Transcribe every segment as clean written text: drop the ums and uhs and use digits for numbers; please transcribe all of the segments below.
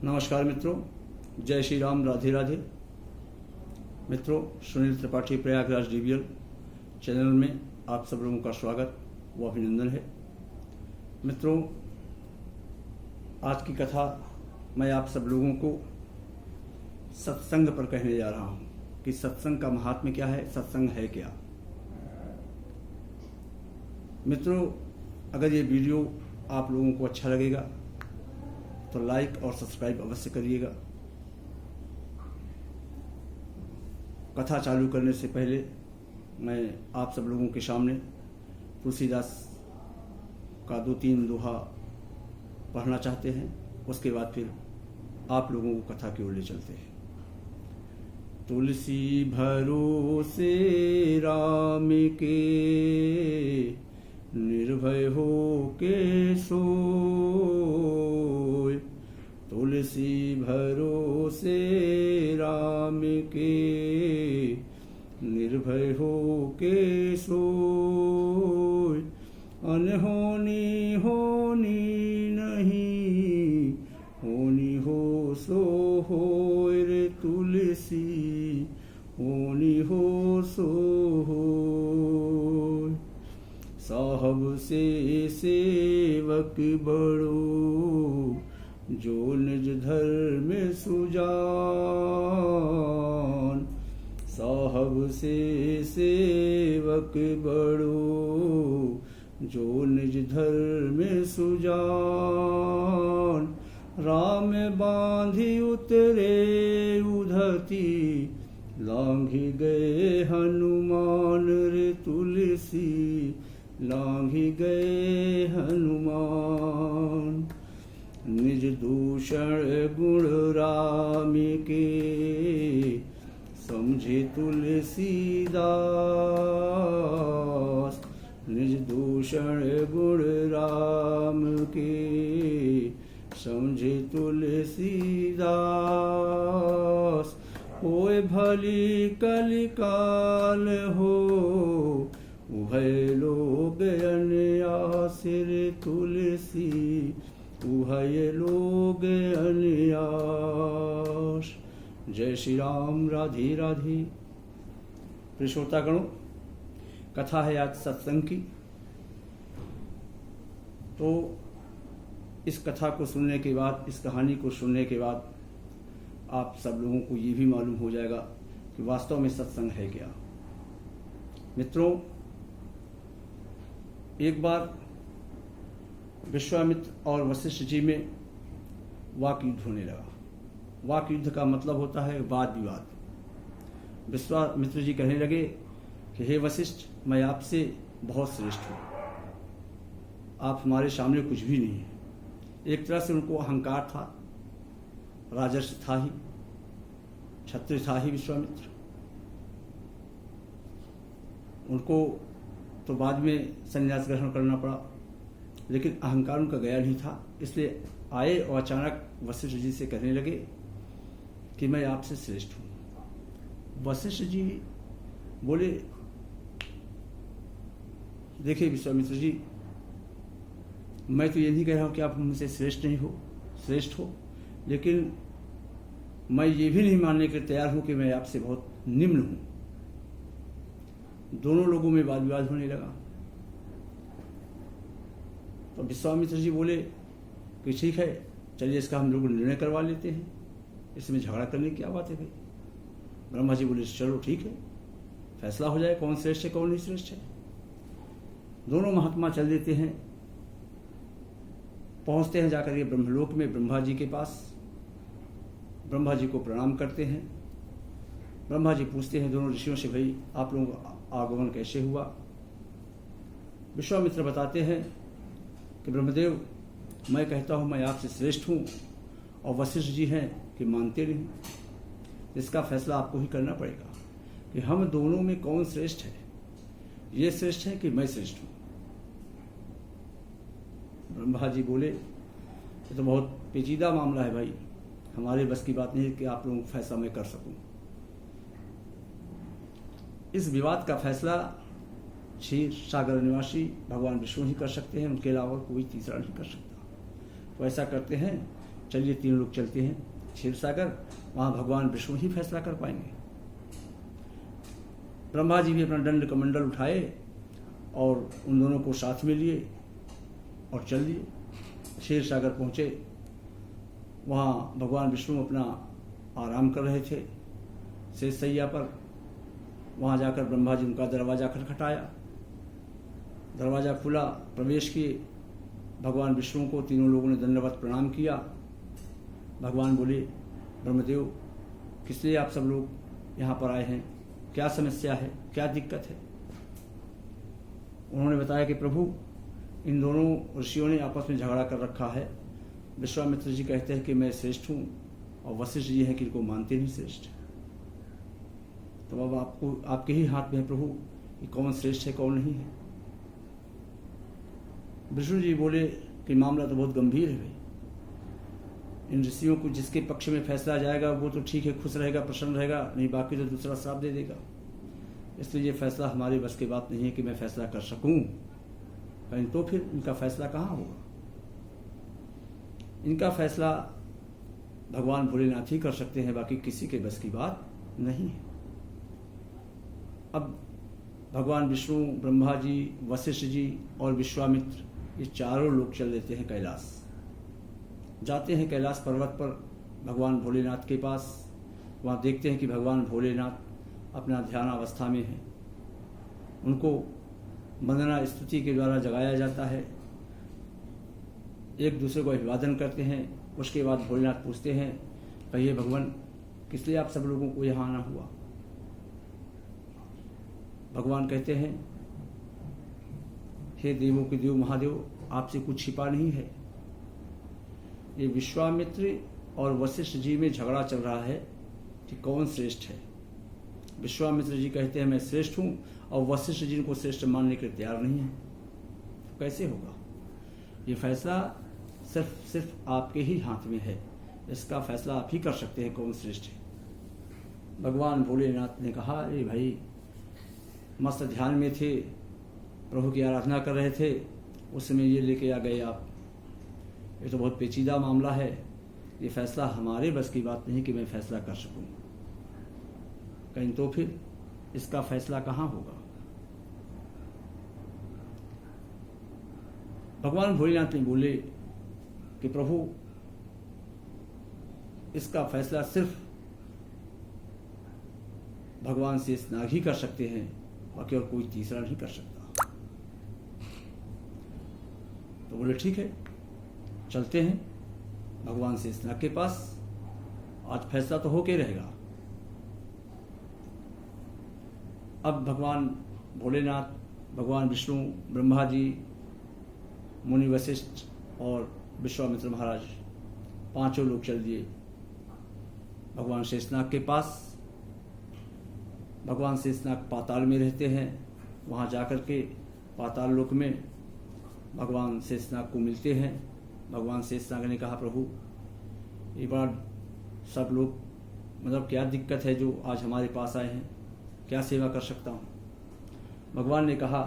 नमस्कार मित्रों, जय श्री राम, राधे राधे। मित्रों, सुनील त्रिपाठी प्रयागराज डीवीएल चैनल में आप सब लोगों का स्वागत व अभिनंदन है। मित्रों, आज की कथा मैं आप सब लोगों को सत्संग पर कहने जा रहा हूँ कि सत्संग का महात्म्य क्या है, सत्संग है क्या। मित्रों, अगर ये वीडियो आप लोगों को अच्छा लगेगा तो लाइक और सब्सक्राइब अवश्य करिएगा। कथा चालू करने से पहले मैं आप सब लोगों के सामने तुलसीदास का 2-3 दोहा पढ़ना चाहते हैं। उसके बाद फिर आप लोगों को कथा की ओर ले चलते हैं। तुलसी भरोसे राम के, निर्भय हो के सोय। तुलसी भरोसे राम के, निर्भय हो के सोय। अनहोनी होनी नहीं, होनी हो सो होय रे तुलसी, होनी हो सो होय। साहब से सेवक बड़ो, जो निज धर्म सुजान। साहब से सेवक बड़ो, जो निज धर्म सुजान। राम बांधी उतरे उधती, लांघी गए हनुमान रे तुलसी, लांघी गए हनुमान। निज दूषण गुण राम के, समझे तुलसीदास। निज दूषण गुण राम के, समझे तुलसीदास। होए भली कलिकाल हो, उभय लोग अनयास रे तुलसी, उभय लोग अनयास। जय श्री राम, राधे राधे। प्रिय श्रोतागणों, कथा है आज सत्संग की। तो इस कथा को सुनने के बाद, इस कहानी को सुनने के बाद आप सब लोगों को ये भी मालूम हो जाएगा कि वास्तव में सत्संग है क्या। मित्रों, एक बार विश्वामित्र और वशिष्ठ जी में वाक युद्ध होने लगा। वाक युद्ध का मतलब होता है वाद विवाद। विश्वामित्र जी कहने लगे कि हे वशिष्ठ, मैं आपसे बहुत श्रेष्ठ हूँ, आप हमारे सामने कुछ भी नहीं है। एक तरह से उनको अहंकार था, राजर्षि था ही, क्षत्रिय था ही विश्वामित्र। उनको तो बाद में संन्यास ग्रहण करना पड़ा, लेकिन अहंकार उनका गया नहीं था। इसलिए आए और अचानक वशिष्ठ जी से कहने लगे कि मैं आपसे श्रेष्ठ हूँ। वशिष्ठ जी बोले, देखिए विश्वामित्र जी, मैं तो ये नहीं कह रहा हूँ कि आप मुझसे श्रेष्ठ नहीं हो, श्रेष्ठ हो, लेकिन मैं ये भी नहीं मानने के लिए तैयार हूँ कि मैं आपसे बहुत निम्न हूँ। दोनों लोगों में वाद विवाद होने लगा। तो विश्वामित्र जी बोले कि ठीक है, चलिए इसका हम लोग निर्णय करवा लेते हैं, इसमें झगड़ा करने की क्या बात है भाई। ब्रह्मा जी बोले चलो ठीक है, फैसला हो जाए कौन श्रेष्ठ है कौन नहीं श्रेष्ठ है। दोनों महात्मा चल देते हैं, पहुंचते हैं जाकर के ब्रह्मलोक में ब्रह्मा जी के पास। ब्रह्मा जी को प्रणाम करते हैं। ब्रह्मा जी पूछते हैं दोनों ऋषियों से, भाई आप लोगों का आगमन कैसे हुआ। विश्वामित्र बताते हैं कि ब्रह्मदेव, मैं कहता हूँ मैं आपसे श्रेष्ठ हूँ, और वशिष्ठ जी हैं कि मानते नहीं। इसका फैसला आपको ही करना पड़ेगा कि हम दोनों में कौन श्रेष्ठ है। ये श्रेष्ठ है कि मैं श्रेष्ठ हूँ। ब्रह्मा जी बोले, ये तो बहुत पेचीदा मामला है भाई, हमारे बस की बात नहीं है कि आप लोगों को फैसला मैं कर सकूं। इस विवाद का फैसला क्षीर सागर निवासी भगवान विष्णु ही कर सकते हैं, उनके अलावा कोई तीसरा नहीं कर सकता। तो ऐसा करते हैं, चलिए तीन लोग चलते हैं क्षीर सागर, वहाँ भगवान विष्णु ही फैसला कर पाएंगे। ब्रह्मा जी भी अपना दंड कमंडल उठाए और उन दोनों को साथ में लिए और चल दिए। क्षीर सागर पहुँचे, वहाँ भगवान विष्णु अपना आराम कर रहे थे शेष सैया पर। वहाँ जाकर ब्रह्मा जी उनका दरवाज़ा खटखटाया, दरवाज़ा खुला, प्रवेश किए। भगवान विष्णु को तीनों लोगों ने दंडवत प्रणाम किया। भगवान बोले, ब्रह्मदेव, किस लिए आप सब लोग यहाँ पर आए हैं? क्या समस्या है, क्या दिक्कत है? उन्होंने बताया कि प्रभु, इन दोनों ऋषियों ने आपस में झगड़ा कर रखा है। विश्वामित्र जी कहते हैं कि मैं श्रेष्ठ हूँ और वशिष्ठ जी हैं कि इनको मानते नहीं श्रेष्ठ। तो अब आपको आपके ही हाथ में है प्रभु कि कौन श्रेष्ठ है कौन नहीं है। विष्णु जी बोले कि मामला तो बहुत गंभीर है भाई। इन ऋषियों को जिसके पक्ष में फैसला जाएगा वो तो ठीक है, खुश रहेगा, प्रसन्न रहेगा, नहीं बाकी तो दूसरा श्राप दे देगा। इसलिए ये फैसला हमारे बस की बात नहीं है कि मैं फैसला कर सकूं। कहीं तो फिर इनका फैसला कहाँ होगा? इनका फैसला भगवान भोलेनाथ ही कर सकते हैं, बाकी किसी के बस की बात नहीं है। अब भगवान विष्णु, ब्रह्मा जी, वशिष्ठ जी और विश्वामित्र, ये चारों लोग चल देते हैं कैलाश। जाते हैं कैलाश पर्वत पर भगवान भोलेनाथ के पास। वहाँ देखते हैं कि भगवान भोलेनाथ अपना ध्यान अवस्था में हैं। उनको वंदना स्तुति के द्वारा जगाया जाता है, एक दूसरे को अभिवादन करते हैं। उसके बाद भोलेनाथ पूछते हैं, कहिए भगवान, किस लिए आप सब लोगों को यहाँ आना हुआ? भगवान कहते हैं, हे देवों के देव महादेव, आपसे कुछ छिपा नहीं है। ये विश्वामित्र और वशिष्ठ जी में झगड़ा चल रहा है कि कौन श्रेष्ठ है। विश्वामित्र जी कहते हैं मैं श्रेष्ठ हूं और वशिष्ठ जी को श्रेष्ठ मानने के लिए तैयार नहीं है। तो कैसे होगा? ये फैसला सिर्फ आपके ही हाथ में है। इसका फैसला आप ही कर सकते हैं कौन श्रेष्ठ है। भगवान भोलेनाथ ने कहा, अरे भाई, मस्त ध्यान में थे, प्रभु की आराधना कर रहे थे, उस समय ये लेके आ गए आप। ये तो बहुत पेचीदा मामला है। ये फैसला हमारे बस की बात नहीं कि मैं फैसला कर सकूं। कहीं तो फिर इसका फैसला कहाँ होगा? भगवान भोलेनाथ ने बोले कि प्रभु, इसका फैसला सिर्फ भगवान शेषनाग ही कर सकते हैं, बाकी और कोई तीसरा नहीं कर सकता। तो बोले ठीक है, चलते हैं भगवान शेषनाग के पास, आज फैसला तो होके रहेगा। अब भगवान भोलेनाथ, भगवान विष्णु, ब्रह्मा जी, मुनि वशिष्ठ और विश्वामित्र महाराज, पांचों लोग चल दिए भगवान शेषनाग के पास। भगवान शेषनाग पाताल में रहते हैं। वहाँ जाकर के पाताल लोक में भगवान शेषनाग को मिलते हैं। भगवान शेषनाग ने कहा, प्रभु, एक बार सब लोग, मतलब क्या दिक्कत है जो आज हमारे पास आए हैं, क्या सेवा कर सकता हूँ? भगवान ने कहा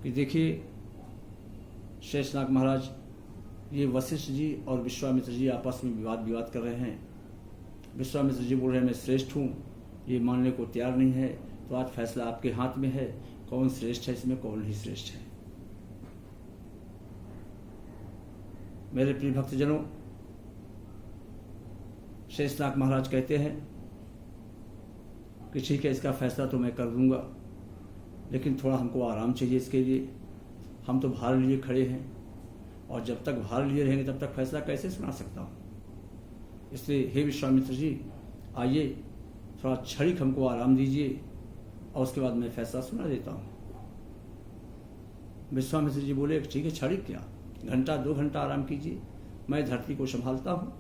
कि देखिए शेषनाग महाराज, ये वशिष्ठ जी और विश्वामित्र जी आपस में विवाद कर रहे हैं। विश्वामित्र जी बोल रहे हैं मैं श्रेष्ठ हूँ, ये मानने को तैयार नहीं है। तो आज फैसला आपके हाथ में है, कौन श्रेष्ठ है इसमें, कौन नहीं श्रेष्ठ है। मेरे प्रिय भक्तजनों, शेषनाग महाराज कहते हैं कि ठीक है, इसका फैसला तो मैं कर दूंगा, लेकिन थोड़ा हमको आराम चाहिए इसके लिए। हम तो भार लिए खड़े हैं और जब तक भार लिए रहेंगे तब तक फैसला कैसे सुना सकता हूँ। इसलिए हे विश्वामित्र जी, आइए थोड़ा क्षणिक हमको आराम दीजिए और उसके बाद मैं फैसला सुना देता हूँ। विश्वामित्र जी बोले, ठीक है, क्षणिक क्या, घंटा 2 घंटा आराम कीजिए, मैं धरती को संभालता हूँ।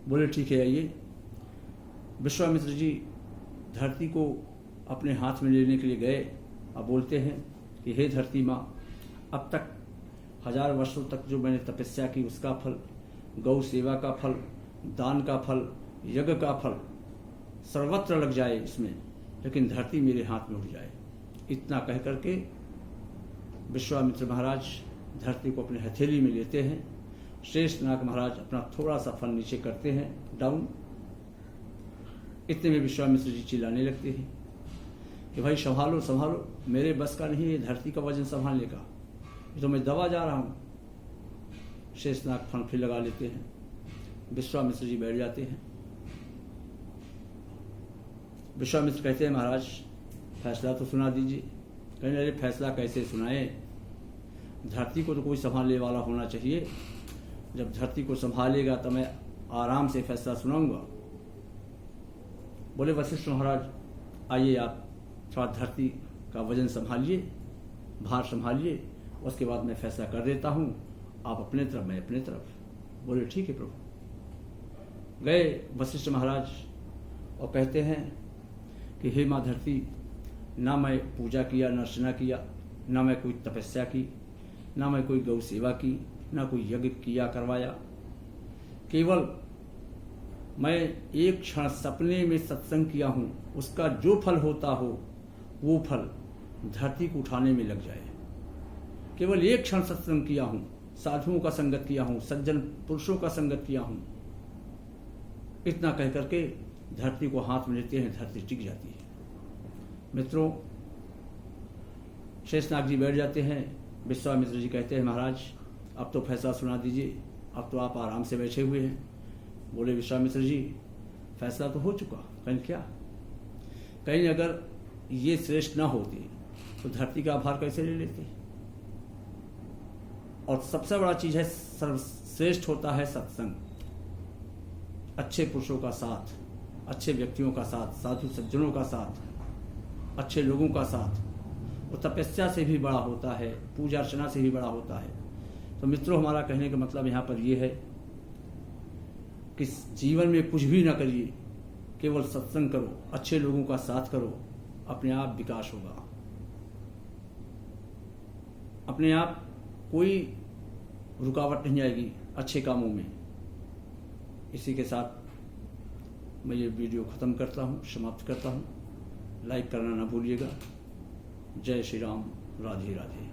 बोले ठीक है, आइए। विश्वामित्र जी धरती को अपने हाथ में लेने के लिए गए। अब बोलते हैं कि हे धरती माँ, अब तक 1000 वर्षों तक जो मैंने तपस्या की उसका फल, गौ सेवा का फल, दान का फल, यज्ञ का फल सर्वत्र लग जाए इसमें, लेकिन धरती मेरे हाथ में उठ जाए। इतना कह करके विश्वामित्र महाराज धरती को अपनी हथेली में लेते हैं। शेषनाग महाराज अपना थोड़ा सा फन नीचे करते हैं, डाउन। इतने में विश्वामित्र जी चिल्लाने लगते हैं कि भाई संभालो संभालो, मेरे बस का नहीं है धरती का वजन संभालने का, ये तो मैं दबा जा रहा हूं। शेषनाग फन फिर लगा लेते हैं। विश्वामित्र जी बैठ जाते हैं। विश्वामित्र कहते हैं महाराज फैसला तो सुना दीजिए। कहने अरे फैसला कैसे सुनाए, धरती को तो कोई संभालने वाला होना चाहिए, जब धरती को संभालेगा तो मैं आराम से फैसला सुनाऊंगा। बोले वशिष्ठ महाराज आइए आप थोड़ा धरती का वजन संभालिए, भार संभालिए, उसके बाद मैं फैसला कर देता हूं, आप अपने तरफ मैं अपने तरफ। बोले ठीक है प्रभु। गए वशिष्ठ महाराज और कहते हैं कि हे माँ धरती, ना मैं पूजा किया न अर्चना किया, ना मैं कोई तपस्या की, ना मैं कोई गौ सेवा की, ना कोई यज्ञ किया करवाया, केवल मैं एक क्षण सपने में सत्संग किया हूं, उसका जो फल होता हो वो फल धरती को उठाने में लग जाए। केवल एक क्षण सत्संग किया हूं, साधुओं का संगत किया हूं, सज्जन पुरुषों का संगत किया हूं, इतना कह करके धरती को हाथ में लेते हैं, धरती टिक जाती है। मित्रों, शेषनाग जी बैठ जाते हैं। विश्वामित्र जी कहते हैं महाराज अब तो फैसला सुना दीजिए, अब तो आप आराम से बैठे हुए हैं। बोले विश्वामित्र जी फैसला तो हो चुका। कहीं क्या, कहीं अगर ये श्रेष्ठ ना होते तो धरती का आभार कैसे ले लेते। और सबसे बड़ा चीज है, सर्वश्रेष्ठ होता है सत्संग, अच्छे पुरुषों का साथ, अच्छे व्यक्तियों का साथ, साधु सज्जनों का साथ, अच्छे लोगों का साथ। वो तपस्या से भी बड़ा होता है, पूजा अर्चना से भी बड़ा होता है। तो मित्रों, हमारा कहने का मतलब यहाँ पर यह है कि जीवन में कुछ भी ना करिए, केवल सत्संग करो, अच्छे लोगों का साथ करो, अपने आप विकास होगा। अपने आप कोई रुकावट नहीं आएगी अच्छे कामों में। इसी के साथ मैं ये वीडियो खत्म करता हूँ, समाप्त करता हूँ। लाइक करना ना भूलिएगा। जय श्री राम, राधे राधे।